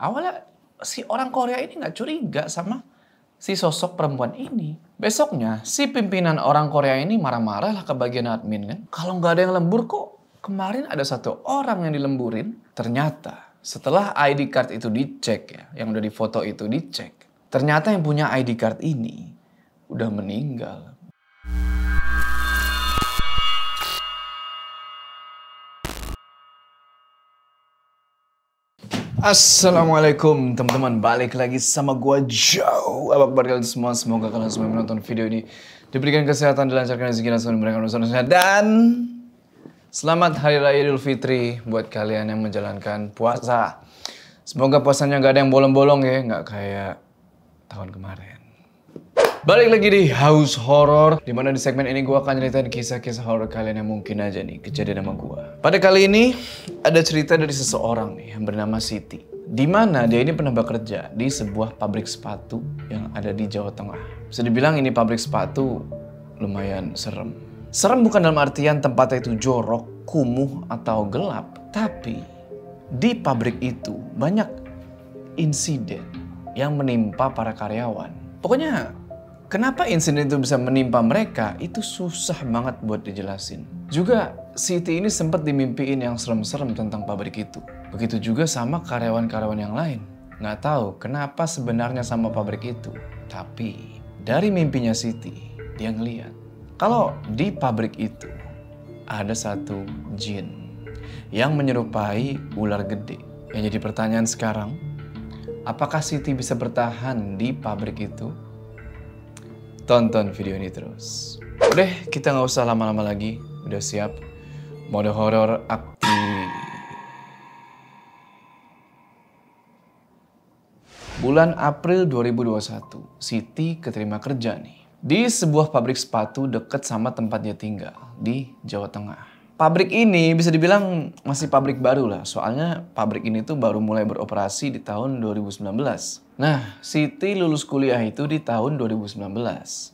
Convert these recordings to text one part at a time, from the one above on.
Awalnya si orang Korea ini nggak curiga sama si sosok perempuan ini. Besoknya si pimpinan orang Korea ini marah-marah lah ke bagian admin kan. Kalau nggak ada yang lembur kok kemarin ada satu orang yang dilemburin. Ternyata setelah ID card itu dicek ya, yang udah difoto itu dicek. Ternyata yang punya ID card ini udah meninggal. Assalamualaikum teman-teman, balik lagi sama gua Joe. Apa kabar kalian semua? Semoga kalian semua menonton video ini diberikan kesehatan, dilancarkan rezeki dan selalu diberikan urusan dan selamat Hari Raya Idul Fitri buat kalian yang menjalankan puasa. Semoga puasanya gak ada yang bolong-bolong ya, gak kayak tahun kemarin. Balik lagi di House Horror, dimana di segmen ini gue akan ceritain kisah-kisah horor kalian yang mungkin aja nih kejadian sama gue. Pada kali ini ada cerita dari seseorang nih yang bernama Siti, dimana dia ini pernah bekerja di sebuah pabrik sepatu yang ada di Jawa Tengah. Bisa dibilang ini pabrik sepatu lumayan serem. Serem bukan dalam artian tempatnya itu jorok, kumuh atau gelap, tapi di pabrik itu banyak insiden yang menimpa para karyawan. Pokoknya kenapa insiden itu bisa menimpa mereka, itu susah banget buat dijelasin. Juga Siti ini sempat dimimpiin yang serem-serem tentang pabrik itu. Begitu juga sama karyawan-karyawan yang lain. Nggak tahu kenapa sebenarnya sama pabrik itu. Tapi dari mimpinya Siti, dia ngeliat kalau di pabrik itu ada satu jin yang menyerupai ular gede. Yang jadi pertanyaan sekarang, apakah Siti bisa bertahan di pabrik itu? Tonton video ini terus. Udah, kita nggak usah lama-lama lagi. Udah siap? Mode horor aktif. Bulan April 2021, Siti keterima kerja nih di sebuah pabrik sepatu deket sama tempat dia tinggal di Jawa Tengah. Pabrik ini bisa dibilang masih pabrik baru lah, soalnya pabrik ini tuh baru mulai beroperasi di tahun 2019. Nah, Siti lulus kuliah itu di tahun 2019.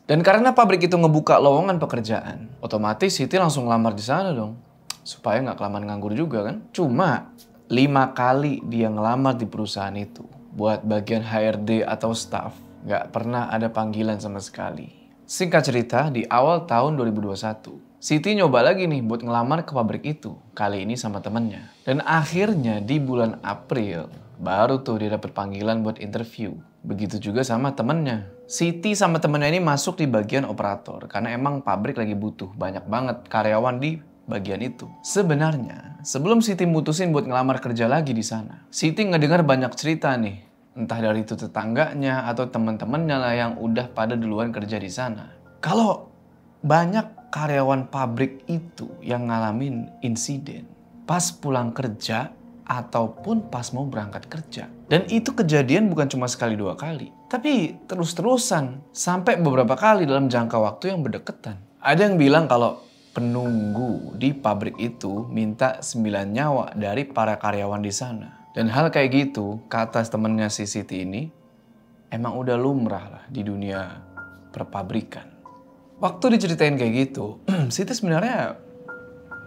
Dan karena pabrik itu ngebuka lowongan pekerjaan, otomatis Siti langsung ngelamar di sana dong. Supaya nggak kelamaan nganggur juga kan. Cuma 5 kali dia ngelamar di perusahaan itu buat bagian HRD atau staff. Nggak pernah ada panggilan sama sekali. Singkat cerita, di awal tahun 2021, Siti nyoba lagi nih buat ngelamar ke pabrik itu. Kali ini sama temennya. Dan akhirnya di bulan April, baru tuh dia dapet panggilan buat interview. Begitu juga sama temennya. Siti sama temennya ini masuk di bagian operator. Karena emang pabrik lagi butuh banyak banget karyawan di bagian itu. Sebenarnya, sebelum Siti mutusin buat ngelamar kerja lagi di sana, Siti ngedengar banyak cerita nih. Entah dari itu tetangganya atau teman-temannya lah yang udah pada duluan kerja di sana. Kalau banyak karyawan pabrik itu yang ngalamin insiden pas pulang kerja ataupun pas mau berangkat kerja. Dan itu kejadian bukan cuma sekali 2 kali, tapi terus-terusan sampai beberapa kali dalam jangka waktu yang berdekatan. Ada yang bilang kalau penunggu di pabrik itu minta 9 nyawa dari para karyawan di sana. Dan hal kayak gitu, kata temennya si Siti ini, emang udah lumrah lah di dunia perpabrikan. Waktu diceritain kayak gitu, Siti sebenarnya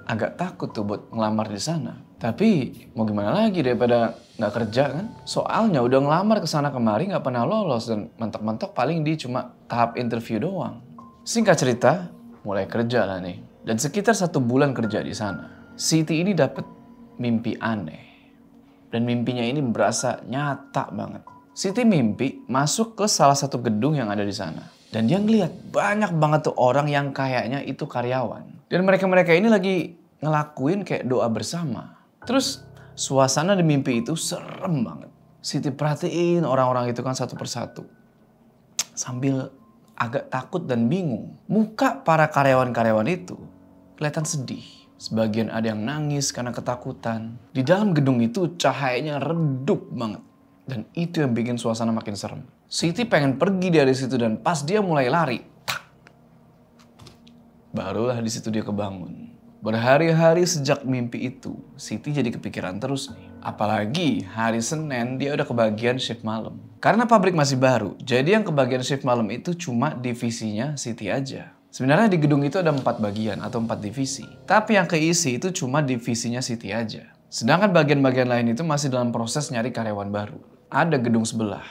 agak takut tuh buat ngelamar di sana. Tapi mau gimana lagi daripada nggak kerja kan? Soalnya udah ngelamar ke sana kemari nggak pernah lolos dan mentok-mentok paling di cuma tahap interview doang. Singkat cerita, mulai kerja lah nih. Dan sekitar 1 bulan kerja di sana, Siti ini dapet mimpi aneh. Dan mimpinya ini berasa nyata banget. Siti mimpi masuk ke salah satu gedung yang ada di sana. Dan dia ngeliat banyak banget tuh orang yang kayaknya itu karyawan. Dan mereka-mereka ini lagi ngelakuin kayak doa bersama. Terus suasana di mimpi itu serem banget. Siti perhatiin orang-orang itu kan satu persatu. Sambil agak takut dan bingung. Muka para karyawan-karyawan itu kelihatan sedih. Sebagian ada yang nangis karena ketakutan. Di dalam gedung itu cahayanya redup banget. Dan itu yang bikin suasana makin serem. Siti pengen pergi dari situ dan pas dia mulai lari, tak. Barulah di situ dia kebangun. Berhari-hari sejak mimpi itu, Siti jadi kepikiran terus nih. Apalagi hari Senin dia udah kebagian shift malam. Karena pabrik masih baru, jadi yang kebagian shift malam itu cuma divisinya Siti aja. Sebenarnya di gedung itu ada 4 bagian atau 4 divisi. Tapi yang keisi itu cuma divisinya Siti aja. Sedangkan bagian-bagian lain itu masih dalam proses nyari karyawan baru. Ada gedung sebelah.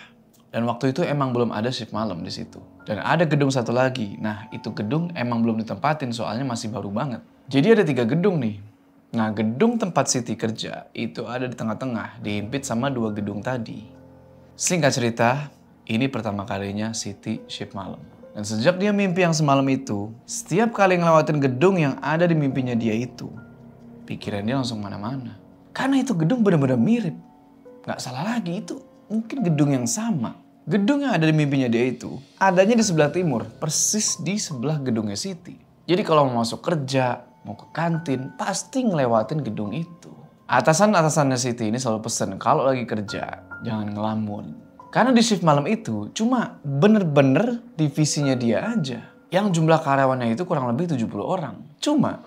Dan waktu itu emang belum ada shift malam di situ. Dan ada gedung satu lagi. Nah, itu gedung emang belum ditempatin soalnya masih baru banget. Jadi ada 3 gedung nih. Nah, gedung tempat Siti kerja itu ada di tengah-tengah, dihimpit sama 2 gedung tadi. Singkat cerita, ini pertama kalinya Siti shift malam. Dan sejak dia mimpi yang semalam itu, setiap kali ngelewatin gedung yang ada di mimpinya dia itu, pikiran dia langsung mana-mana. Karena itu gedung benar-benar mirip. Gak salah lagi, itu mungkin gedung yang sama. Gedung yang ada di mimpinya dia itu adanya di sebelah timur, persis di sebelah gedungnya Siti. Jadi kalau mau masuk kerja, mau ke kantin, pasti ngelewatin gedung itu. Atasan-atasannya Siti ini selalu pesen kalau lagi kerja, jangan ngelamun. Karena di shift malam itu cuma bener-bener divisinya dia aja. Yang jumlah karyawannya itu kurang lebih 70 orang. Cuma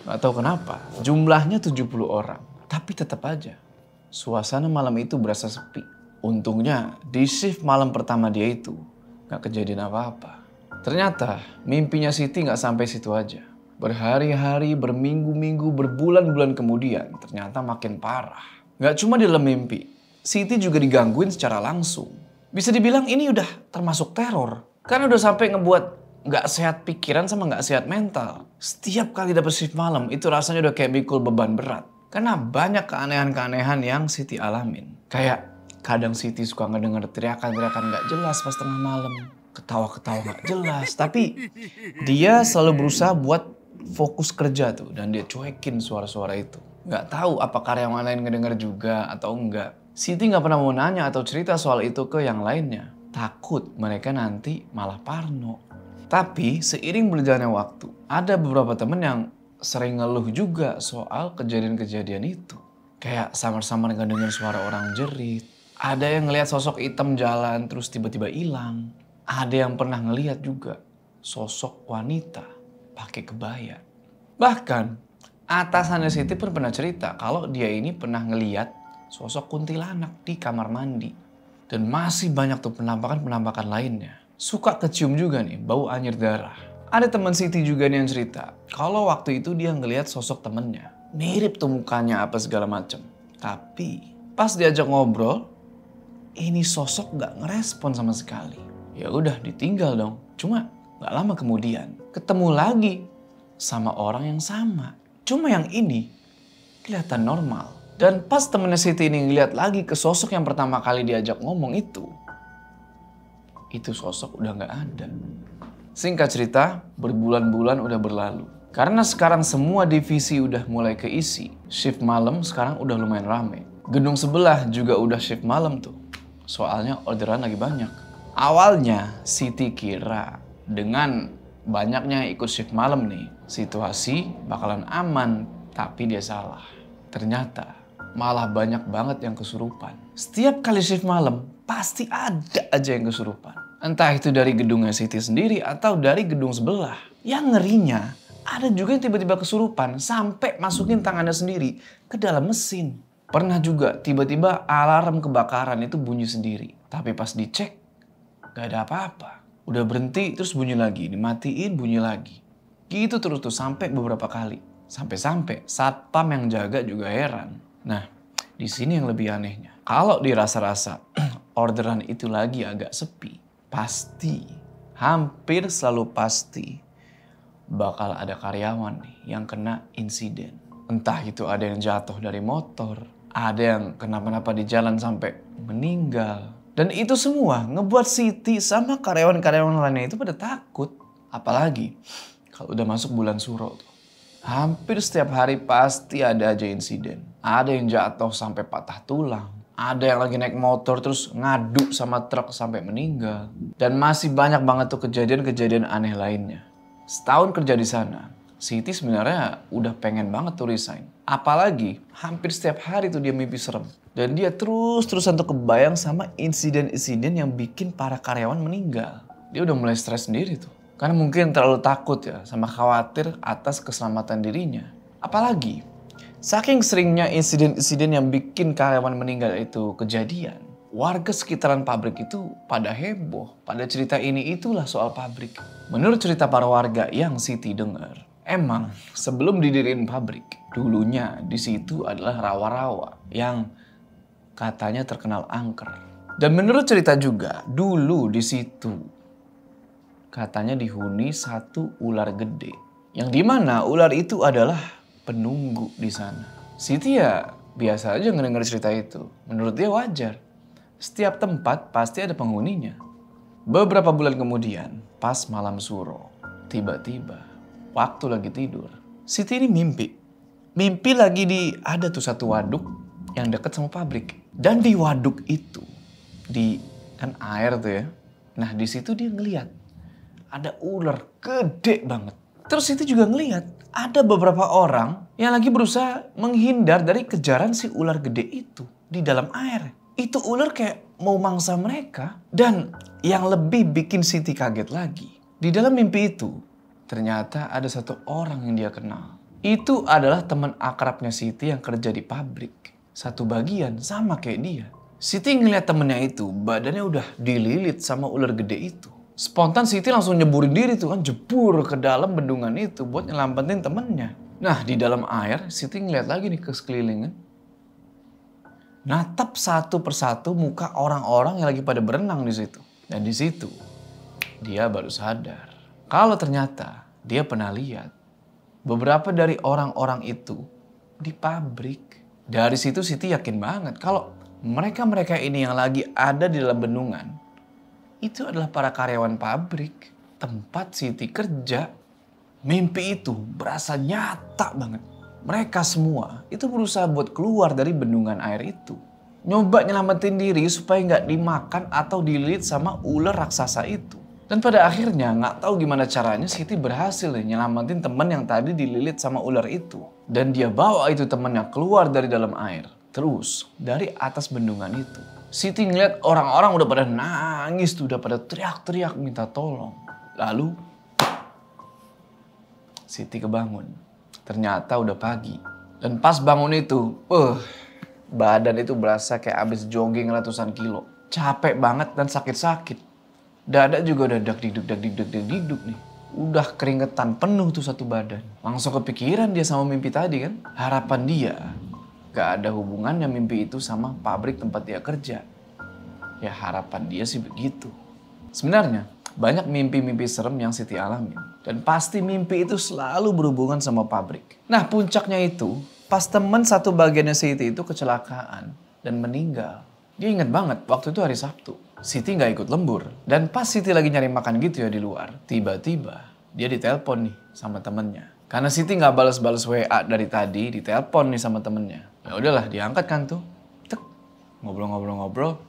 gak tahu kenapa jumlahnya 70 orang. Tapi tetap aja suasana malam itu berasa sepi. Untungnya di shift malam pertama dia itu gak kejadian apa-apa. Ternyata mimpinya Siti gak sampai situ aja. Berhari-hari, berminggu-minggu, berbulan-bulan kemudian ternyata makin parah. Gak cuma di dalam mimpi, Siti juga digangguin secara langsung. Bisa dibilang ini udah termasuk teror. Karena udah sampai ngebuat gak sehat pikiran sama gak sehat mental. Setiap kali dapet shift malam itu rasanya udah kayak mikul beban berat. Karena banyak keanehan-keanehan yang Siti alamin. Kayak kadang Siti suka ngedenger teriakan-teriakan gak jelas pas tengah malam. Ketawa-ketawa gak jelas. Tapi dia selalu berusaha buat fokus kerja tuh. Dan dia cuekin suara-suara itu. Gak tahu apa karyawan lain ngedenger juga atau enggak. Siti gak pernah mau nanya atau cerita soal itu ke yang lainnya. Takut mereka nanti malah parno. Tapi seiring berjalannya waktu, ada beberapa temen yang sering ngeluh juga soal kejadian-kejadian itu. Kayak samar-samar ngedenger suara orang jerit. Ada yang ngelihat sosok hitam jalan terus tiba-tiba hilang. Ada yang pernah ngelihat juga sosok wanita pakai kebaya. Bahkan atasannya Siti pun pernah cerita kalau dia ini pernah ngelihat sosok kuntilanak di kamar mandi. Dan masih banyak tuh penampakan-penampakan lainnya. Suka kecium juga nih bau anyir darah. Ada teman Siti juga nih yang cerita kalau waktu itu dia ngelihat sosok temennya. Mirip tuh mukanya apa segala macem. Tapi pas diajak ngobrol, ini sosok gak ngerespon sama sekali. Ya udah ditinggal dong. Cuma gak lama kemudian ketemu lagi sama orang yang sama. Cuma yang ini kelihatan normal. Dan pas temennya Siti ini ngeliat lagi ke sosok yang pertama kali diajak ngomong itu sosok udah gak ada. Singkat cerita, berbulan-bulan udah berlalu. Karena sekarang semua divisi udah mulai keisi, shift malam sekarang udah lumayan rame. Gedung sebelah juga udah shift malam tuh. Soalnya orderan lagi banyak. Awalnya Siti kira dengan banyaknya ikut shift malam nih, situasi bakalan aman, tapi dia salah. Ternyata malah banyak banget yang kesurupan. Setiap kali shift malam, pasti ada aja yang kesurupan. Entah itu dari gedungnya Siti sendiri atau dari gedung sebelah. Yang ngerinya, ada juga yang tiba-tiba kesurupan sampai masukin tangannya sendiri ke dalam mesin. Pernah juga tiba-tiba alarm kebakaran itu bunyi sendiri. Tapi pas dicek, gak ada apa-apa. Udah berhenti terus bunyi lagi, dimatiin bunyi lagi. Gitu terus tuh sampai beberapa kali. Sampai-sampai satpam yang jaga juga heran. Nah, di sini yang lebih anehnya. Kalau dirasa-rasa orderan itu lagi agak sepi, pasti, hampir selalu pasti bakal ada karyawan nih yang kena insiden. Entah itu ada yang jatuh dari motor, ada yang kenapa-napa di jalan sampai meninggal. Dan itu semua ngebuat Siti sama karyawan-karyawan lainnya itu pada takut. Apalagi kalau udah masuk bulan Suro tuh. Hampir setiap hari pasti ada aja insiden. Ada yang jatuh sampai patah tulang. Ada yang lagi naik motor terus ngadu sama truk sampai meninggal. Dan masih banyak banget tuh kejadian-kejadian aneh lainnya. Setahun kerja di sana, Siti sebenarnya udah pengen banget tuh resign. Apalagi hampir setiap hari tuh dia mimpi serem. Dan dia terus-terusan tuh kebayang sama insiden-insiden yang bikin para karyawan meninggal. Dia udah mulai stres sendiri tuh. Karena mungkin terlalu takut ya sama khawatir atas keselamatan dirinya. Apalagi saking seringnya insiden-insiden yang bikin karyawan meninggal itu kejadian, warga sekitaran pabrik itu pada heboh, pada cerita ini itulah soal pabrik. Menurut cerita para warga yang Siti dengar, emang sebelum didiriin pabrik, Dulunya di situ adalah rawa-rawa yang katanya terkenal angker. Dan menurut cerita juga, dulu di situ katanya dihuni satu ular gede. Yang dimana ular itu adalah penunggu di sana. Siti ya biasa aja ngedenger cerita itu. Menurut dia wajar. Setiap tempat pasti ada penghuninya. Beberapa bulan kemudian, pas malam suro, tiba-tiba waktu lagi tidur, Siti ini mimpi. Mimpi lagi ada tuh satu waduk yang deket sama pabrik. Dan di waduk itu, kan air tuh ya. Nah di situ dia ngeliat ada ular gede banget. Terus Siti juga ngeliat ada beberapa orang yang lagi berusaha menghindar dari kejaran si ular gede itu di dalam air. Itu ular kayak mau mangsa mereka. Dan yang lebih bikin Siti kaget lagi, di dalam mimpi itu ternyata ada satu orang yang dia kenal. Itu adalah teman akrabnya Siti yang kerja di pabrik. Satu bagian sama kayak dia. Siti ngeliat temennya itu badannya udah dililit sama ular gede itu. Spontan Siti langsung nyeburin diri tuh kan, jebur ke dalam bendungan itu buat nyelamatin temennya. Nah di dalam air Siti ngeliat lagi nih ke sekeliling kan. Natap satu persatu muka orang-orang yang lagi pada berenang di situ. Dan di situ dia baru sadar kalau ternyata dia pernah lihat beberapa dari orang-orang itu di pabrik. Dari situ Siti yakin banget kalau mereka-mereka ini yang lagi ada di dalam bendungan itu adalah para karyawan pabrik tempat Siti kerja. Mimpi itu berasa nyata banget. Mereka semua itu berusaha buat keluar dari bendungan air itu. Nyoba nyelamatin diri supaya nggak dimakan atau dililit sama ular raksasa itu. Dan pada akhirnya nggak tahu gimana caranya Siti berhasil nyelamatin teman yang tadi dililit sama ular itu. Dan dia bawa itu temannya keluar dari dalam air. Terus dari atas bendungan itu Siti ngeliat orang-orang udah pada nangis tuh, udah pada teriak-teriak minta tolong. Lalu Siti kebangun. Ternyata udah pagi. Dan pas bangun itu, badan itu berasa kayak abis jogging ratusan kilo. Capek banget dan sakit-sakit. Dada juga udah dak-dik-duk nih. Udah keringetan penuh tuh satu badan. Langsung kepikiran dia sama mimpi tadi kan. Harapan dia gak ada hubungannya mimpi itu sama pabrik tempat dia kerja. Ya harapan dia sih begitu. Sebenarnya banyak mimpi-mimpi serem yang Siti alamin. Dan pasti mimpi itu selalu berhubungan sama pabrik. Nah puncaknya itu pas temen satu bagiannya Siti itu kecelakaan dan meninggal. Dia ingat banget waktu itu hari Sabtu. Siti gak ikut lembur. Dan pas Siti lagi nyari makan gitu ya di luar. Tiba-tiba dia ditelepon nih sama temennya. Karena Siti gak balas-balas WA dari tadi, ditelepon nih sama temennya. Ya udahlah diangkat kan tuh. Tek, ngobrol-ngobrol.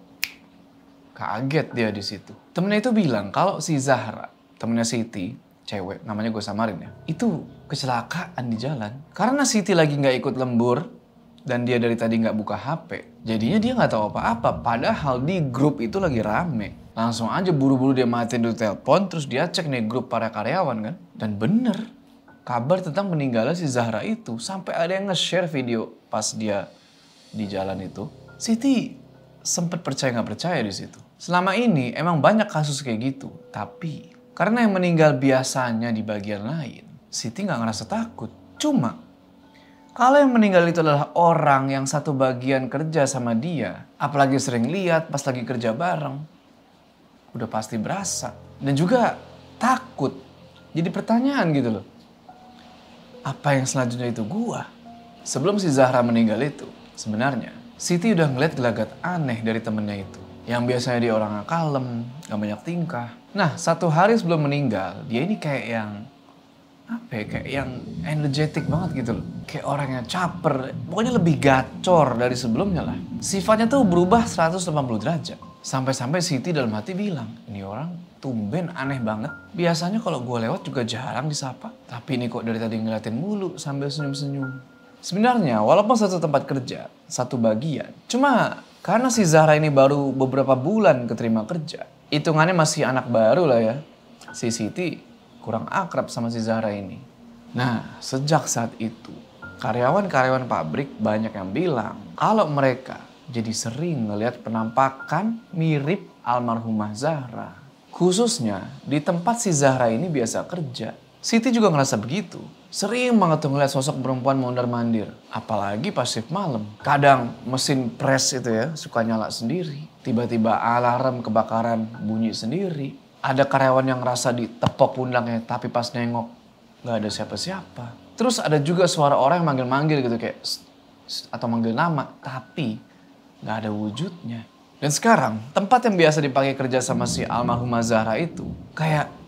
Kaget dia di situ. Temennya itu bilang kalau si Zahra, temennya Siti, cewek namanya gue samarin ya, itu kecelakaan di jalan. Karena Siti lagi gak ikut lembur dan dia dari tadi gak buka HP. Jadinya dia gak tahu apa-apa. Padahal di grup itu lagi rame. Langsung aja buru-buru dia matiin dulu telepon. Terus dia cek nih grup para karyawan kan. Dan bener. Kabar tentang meninggalnya si Zahra itu. Sampai ada yang nge-share video pas dia di jalan itu. Siti sempet percaya gak percaya di situ. Selama ini emang banyak kasus kayak gitu. Tapi karena yang meninggal biasanya di bagian lain. Siti gak ngerasa takut. Cuma kalau yang meninggal itu adalah orang yang satu bagian kerja sama dia, apalagi sering lihat pas lagi kerja bareng, udah pasti berasa. Dan juga takut. Jadi pertanyaan gitu loh. Apa yang selanjutnya itu gua? Sebelum si Zahra meninggal itu, sebenarnya Siti udah ngeliat gelagat aneh dari temennya itu. Yang biasanya dia orang yang kalem, gak banyak tingkah. Nah, satu hari sebelum meninggal, dia ini kayak yang kayak yang energetik banget gitu loh. Kayak orang yang caper, pokoknya lebih gacor dari sebelumnya lah. Sifatnya tuh berubah 180 derajat. Sampai-sampai Siti dalam hati bilang, ini orang tumben aneh banget. Biasanya kalau gue lewat juga jarang disapa. Tapi ini kok dari tadi ngeliatin mulu sambil senyum-senyum. Sebenarnya walaupun satu tempat kerja, satu bagian. Cuma karena si Zahra ini baru beberapa bulan keterima kerja. Hitungannya masih anak baru lah ya. Si Siti kurang akrab sama si Zahra ini. Nah, sejak saat itu, karyawan-karyawan pabrik banyak yang bilang kalau mereka jadi sering ngelihat penampakan mirip almarhumah Zahra. Khususnya di tempat si Zahra ini biasa kerja. Siti juga ngerasa begitu. Sering banget tuh ngeliat sosok perempuan mondar-mandir. Apalagi pas shift malam. Kadang mesin press itu ya suka nyala sendiri. Tiba-tiba alarm kebakaran bunyi sendiri. Ada karyawan yang ngerasa ditepok pundaknya tapi pas nengok gak ada siapa-siapa. Terus ada juga suara orang yang manggil-manggil gitu kayak atau manggil nama tapi gak ada wujudnya. Dan sekarang tempat yang biasa dipakai kerja sama si almarhumah Zahra itu kayak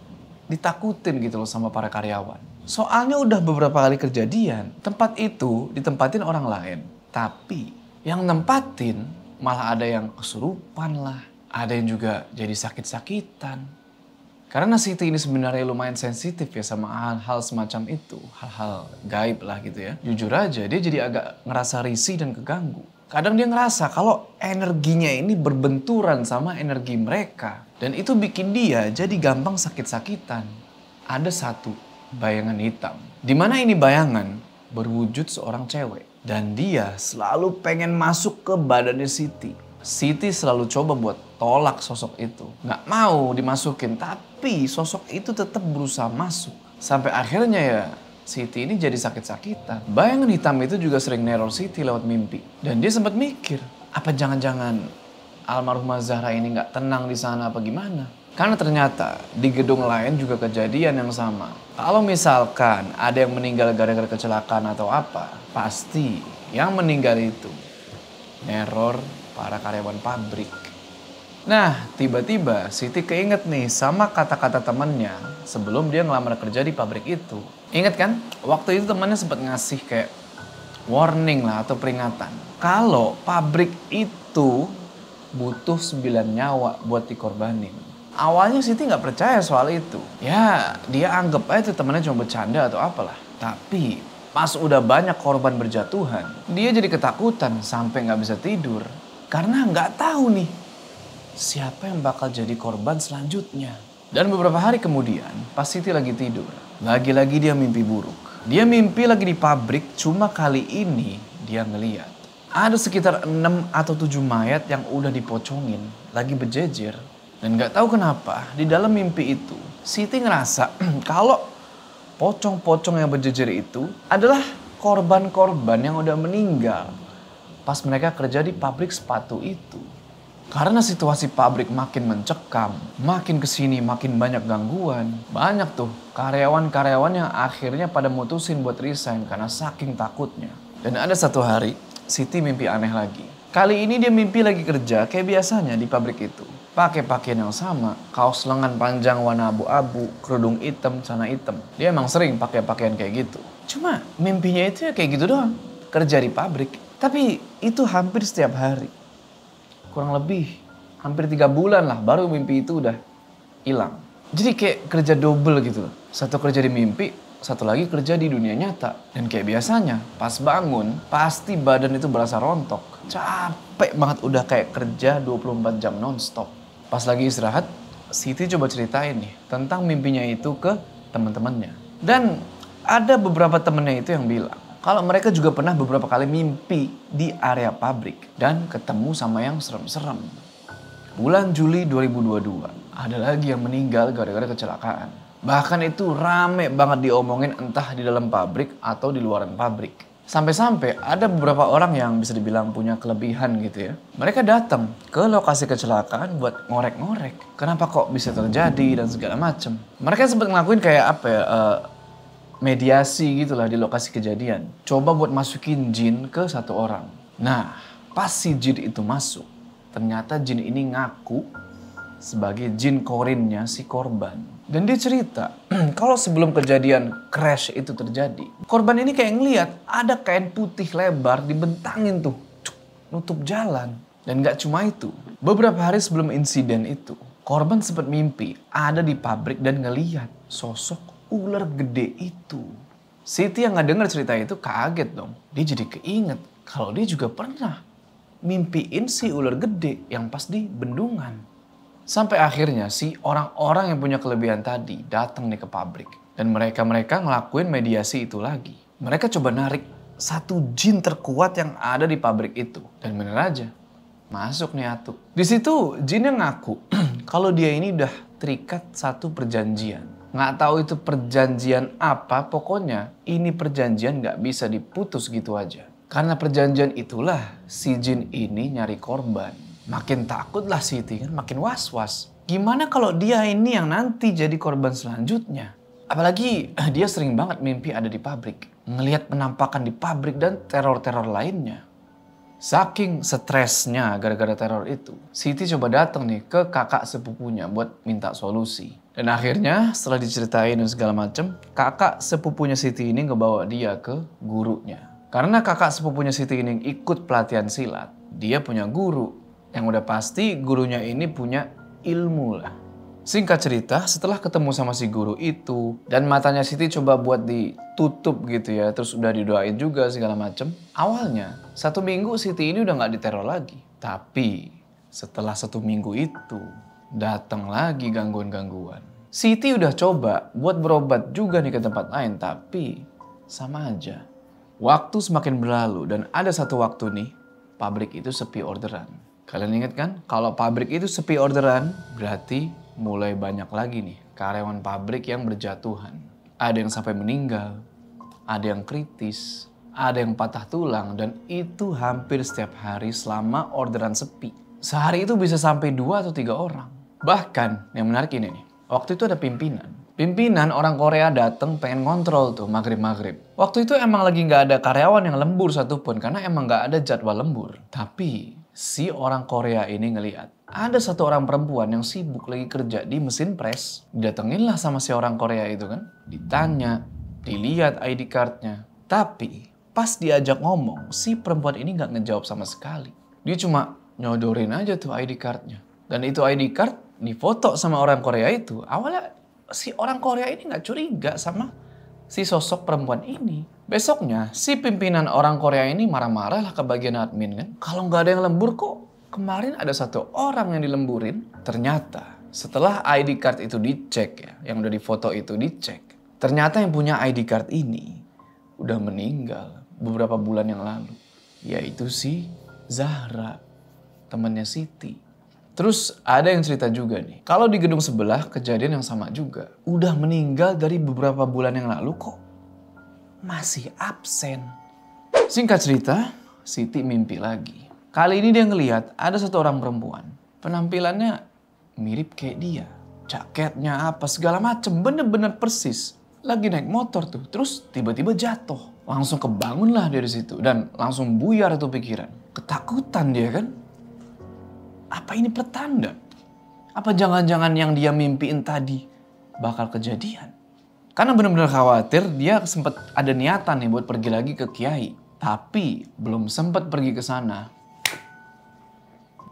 ditakutin gitu loh sama para karyawan. Soalnya udah beberapa kali kejadian, tempat itu ditempatin orang lain. Tapi yang nempatin malah ada yang kesurupan lah. Ada yang juga jadi sakit-sakitan. Karena Siti ini sebenarnya lumayan sensitif ya sama hal-hal semacam itu. Hal-hal gaib lah gitu ya. Jujur aja dia jadi agak ngerasa risih dan keganggu. Kadang dia ngerasa kalau energinya ini berbenturan sama energi mereka. Dan itu bikin dia jadi gampang sakit-sakitan. Ada satu bayangan hitam. Dimana ini bayangan berwujud seorang cewek. Dan dia selalu pengen masuk ke badannya Siti. Siti selalu coba buat tolak sosok itu. Nggak mau dimasukin, tapi sosok itu tetap berusaha masuk. Sampai akhirnya ya Siti ini jadi sakit-sakitan. Bayangan hitam itu juga sering neror Siti lewat mimpi. Dan dia sempat mikir, apa jangan-jangan almarhumah Zahra ini nggak tenang di sana apa gimana? Karena ternyata di gedung lain juga kejadian yang sama. Kalau misalkan ada yang meninggal gara-gara kecelakaan atau apa, pasti yang meninggal itu neror para karyawan pabrik. Nah, tiba-tiba Siti keinget nih sama kata-kata temannya sebelum dia ngelamar kerja di pabrik itu. Ingat kan? Waktu itu temannya sempat ngasih kayak warning lah atau peringatan. Kalau pabrik itu butuh 9 nyawa buat dikorbanin. Awalnya Siti nggak percaya soal itu. Ya, dia anggap aja temannya cuma bercanda atau apalah. Tapi pas udah banyak korban berjatuhan, dia jadi ketakutan sampai nggak bisa tidur. Karena nggak tahu nih siapa yang bakal jadi korban selanjutnya. Dan beberapa hari kemudian, pas Siti lagi tidur, lagi-lagi dia mimpi buruk. Dia mimpi lagi di pabrik, cuma kali ini dia ngeliat ada sekitar 6 atau 7 mayat yang udah dipocongin, lagi berjejer. Dan gak tahu kenapa, di dalam mimpi itu, Siti ngerasa kalau pocong-pocong yang berjejer itu adalah korban-korban yang udah meninggal pas mereka kerja di pabrik sepatu itu. Karena situasi pabrik makin mencekam, makin kesini makin banyak gangguan. Banyak tuh karyawan-karyawan yang akhirnya pada mutusin buat resign karena saking takutnya. Dan ada satu hari, Siti mimpi aneh lagi. Kali ini dia mimpi lagi kerja kayak biasanya di pabrik itu. Pakai pakaian yang sama, kaos lengan panjang warna abu-abu, kerudung hitam, celana hitam. Dia emang sering pakai pakaian kayak gitu. Cuma mimpinya itu ya kayak gitu doang. Kerja di pabrik. Tapi itu hampir setiap hari. Kurang lebih hampir 3 bulan lah baru mimpi itu udah hilang. Jadi kayak kerja double gitu. Satu kerja di mimpi, satu lagi kerja di dunia nyata. Dan kayak biasanya pas bangun pasti badan itu berasa rontok. Capek banget udah kayak kerja 24 jam nonstop. Pas lagi istirahat, Siti coba ceritain nih tentang mimpinya itu ke teman-temannya. Dan ada beberapa temennya itu yang bilang kalau mereka juga pernah beberapa kali mimpi di area pabrik dan ketemu sama yang serem-serem. Bulan Juli 2022, ada lagi yang meninggal gara-gara kecelakaan. Bahkan itu rame banget diomongin entah di dalam pabrik atau di luaran pabrik. Sampai-sampai ada beberapa orang yang bisa dibilang punya kelebihan gitu ya. Mereka datang ke lokasi kecelakaan buat ngorek-ngorek. Kenapa kok bisa terjadi dan segala macem. Mereka sempat ngelakuin kayak apa ya, mediasi gitulah di lokasi kejadian. Coba buat masukin jin ke satu orang. Nah, pas si jin itu masuk, ternyata jin ini ngaku sebagai jin korinnya si korban. Dan dia cerita, kalau sebelum kejadian crash itu terjadi, korban ini kayak ngeliat ada kain putih lebar dibentangin tuh, nutup jalan. Dan gak cuma itu, beberapa hari sebelum insiden itu, korban sempat mimpi ada di pabrik dan ngeliat sosok ular gede itu. Siti yang gak denger cerita itu kaget dong. Dia jadi keinget kalau dia juga pernah mimpiin si ular gede yang pas di bendungan. Sampai akhirnya si orang-orang yang punya kelebihan tadi datang nih ke pabrik. Dan mereka ngelakuin mediasi itu lagi. Mereka coba narik satu jin terkuat yang ada di pabrik itu. Dan bener aja, masuk nih Atu. Di situ jinnya ngaku kalau dia ini udah terikat satu perjanjian. Nggak tahu itu perjanjian apa, pokoknya ini perjanjian nggak bisa diputus gitu aja. Karena perjanjian itulah si jin ini nyari korban. Makin takutlah Siti kan, makin was-was. Gimana kalau dia ini yang nanti jadi korban selanjutnya? Apalagi dia sering banget mimpi ada di pabrik. Ngelihat penampakan di pabrik dan teror-teror lainnya. Saking stresnya gara-gara teror itu, Siti coba datang nih ke kakak sepupunya buat minta solusi. Dan akhirnya setelah diceritain dan segala macem, kakak sepupunya Siti ini ngebawa dia ke gurunya. Karena kakak sepupunya Siti ini ikut pelatihan silat, dia punya guru. Yang udah pasti gurunya ini punya ilmu lah. Singkat cerita, setelah ketemu sama si guru itu, dan matanya Siti coba buat ditutup gitu ya, terus udah didoain juga segala macem. Awalnya, 1 minggu Siti ini udah gak diteror lagi. Tapi, setelah 1 minggu itu, datang lagi gangguan-gangguan. Siti udah coba buat berobat juga nih ke tempat lain, tapi sama aja. Waktu semakin berlalu dan ada satu waktu nih, pabrik itu sepi orderan. Kalian ingat kan, kalau pabrik itu sepi orderan, berarti mulai banyak lagi nih karyawan pabrik yang berjatuhan. Ada yang sampai meninggal, ada yang kritis, ada yang patah tulang, dan itu hampir setiap hari selama orderan sepi. Sehari itu bisa sampai 2 atau 3 orang. Bahkan yang menarik ini nih, waktu itu ada pimpinan. Pimpinan orang Korea datang pengen kontrol tuh maghrib-maghrib. Waktu itu emang lagi nggak ada karyawan yang lembur satupun karena emang nggak ada jadwal lembur. Tapi si orang Korea ini ngelihat ada satu orang perempuan yang sibuk lagi kerja di mesin pres. Didatengin lah sama si orang Korea itu kan. Ditanya, dilihat ID cardnya. Tapi pas diajak ngomong, si perempuan ini nggak ngejawab sama sekali. Dia cuma nyodorin aja tuh ID cardnya. Dan itu ID card difoto sama orang Korea itu. Awalnya si orang Korea ini nggak curiga sama si sosok perempuan ini. Besoknya si pimpinan orang Korea ini marah-marah lah ke bagian admin kan. Kalau nggak ada yang lembur kok kemarin ada 1 orang yang dilemburin. Ternyata setelah ID card itu dicek ya, yang udah difoto itu dicek. Ternyata yang punya ID card ini udah meninggal beberapa bulan yang lalu. Yaitu si Zahra, temannya Siti. Terus ada yang cerita juga nih, kalau di gedung sebelah kejadian yang sama juga. Udah meninggal dari beberapa bulan yang lalu kok masih absen. Singkat cerita, Siti mimpi lagi. Kali ini dia ngelihat ada 1 orang perempuan. Penampilannya mirip kayak dia. Jaketnya apa segala macem, bener-bener persis. Lagi naik motor tuh, terus tiba-tiba jatuh. Langsung kebangun lah dari situ dan langsung buyar tuh pikiran. Ketakutan dia kan. Apa ini pertanda? Apa jangan-jangan yang dia mimpiin tadi bakal kejadian? Karena benar-benar khawatir, dia sempat ada niatan nih buat pergi lagi ke Kiai. Tapi belum sempat pergi ke sana,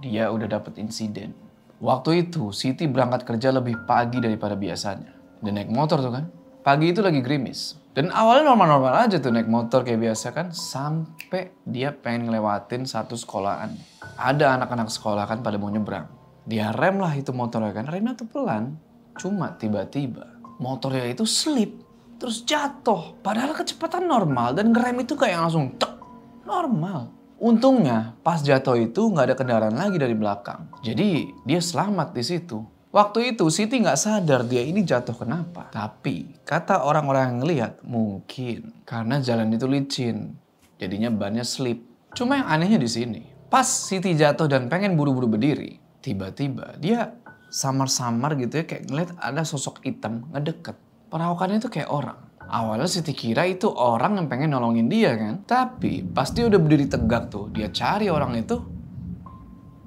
dia udah dapet insiden. Waktu itu Siti berangkat kerja lebih pagi daripada biasanya. Dia naik motor tuh kan. Pagi itu lagi gerimis. Dan awalnya normal-normal aja tuh naik motor kayak biasa kan. Sampai dia pengen ngelewatin satu sekolahan. Ada anak-anak sekolah kan pada mau nyebrang. Dia rem lah itu motornya kan. Remnya tuh pelan. Cuma tiba-tiba motornya itu slip. Terus jatuh. Padahal kecepatan normal dan ngerem itu kayak langsung tek. Normal. Untungnya pas jatuh itu nggak ada kendaraan lagi dari belakang. Jadi dia selamat di situ. Waktu itu Siti nggak sadar dia ini jatuh kenapa. Tapi kata orang-orang yang ngelihat mungkin karena jalan itu licin. Jadinya bannya slip. Cuma yang anehnya di sini. Pas Siti jatuh dan pengen buru-buru berdiri. Tiba-tiba dia samar-samar gitu ya kayak ngeliat ada sosok hitam ngedeket. Perawakannya itu kayak orang. Awalnya Siti kira itu orang yang pengen nolongin dia kan. Tapi pas dia udah berdiri tegak tuh. Dia cari orang itu.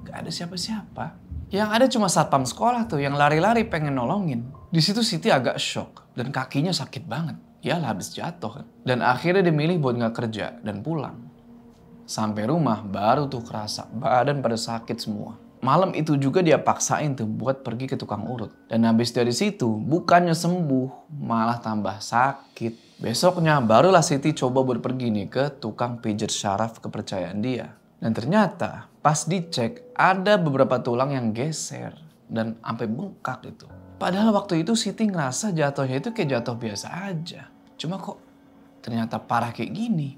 Gak ada siapa-siapa. Yang ada cuma satpam sekolah tuh yang lari-lari pengen nolongin. Di situ Siti agak shock dan kakinya sakit banget. Yalah habis jatuh kan. Dan akhirnya dia milih buat gak kerja dan pulang. Sampai rumah baru tuh kerasa badan pada sakit semua. Malam itu juga dia paksain tuh buat pergi ke tukang urut. Dan habis dari situ bukannya sembuh malah tambah sakit. Besoknya barulah Siti coba buat pergi nih ke tukang pijat syaraf kepercayaan dia. Dan ternyata pas dicek ada beberapa tulang yang geser dan sampai bengkak itu. Padahal waktu itu Siti ngerasa jatuhnya itu kayak jatuh biasa aja. Cuma kok ternyata parah kayak gini.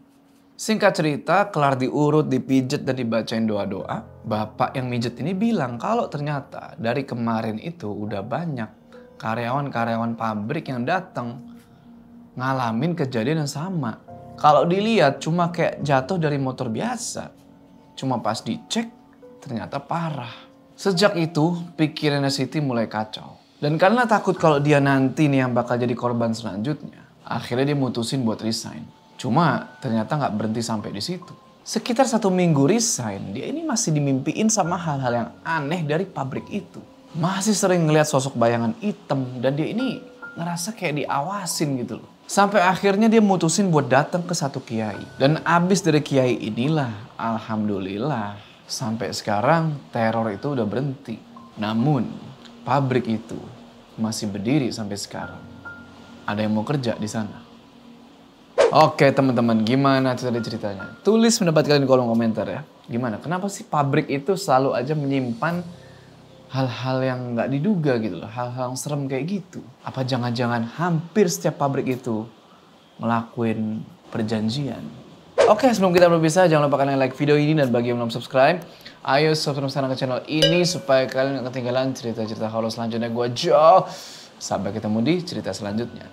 Singkat cerita, kelar diurut, dipijet dan dibacain doa-doa. Bapak yang mijet ini bilang kalau ternyata dari kemarin itu udah banyak karyawan-karyawan pabrik yang datang ngalamin kejadian yang sama. Kalau dilihat cuma kayak jatuh dari motor biasa. Cuma pas dicek ternyata parah. Sejak itu pikirannya Siti mulai kacau. Dan karena takut kalau dia nanti nih yang bakal jadi korban selanjutnya, akhirnya dia mutusin buat resign. Cuma ternyata nggak berhenti sampai di situ. Sekitar 1 minggu resign, dia ini masih dimimpiin sama hal-hal yang aneh dari pabrik itu. Masih sering ngeliat sosok bayangan hitam dan dia ini ngerasa kayak diawasin gitu loh. Sampai akhirnya dia mutusin buat datang ke satu kiai. Dan abis dari kiai inilah, alhamdulillah, sampai sekarang teror itu udah berhenti. Namun pabrik itu masih berdiri sampai sekarang. Ada yang mau kerja di sana. Oke teman-teman, gimana ceritanya? Tulis pendapat kalian di kolom komentar ya. Gimana? Kenapa sih pabrik itu selalu aja menyimpan hal-hal yang nggak diduga gitu loh, hal-hal yang serem kayak gitu? Apa jangan-jangan hampir setiap pabrik itu ngelakuin perjanjian? Oke, sebelum kita berpisah, jangan lupa kalian like video ini dan bagi yang belum subscribe, ayo subscribe sekarang ke channel ini supaya kalian gak ketinggalan cerita-cerita horor selanjutnya gue Jo. Sampai ketemu di cerita selanjutnya.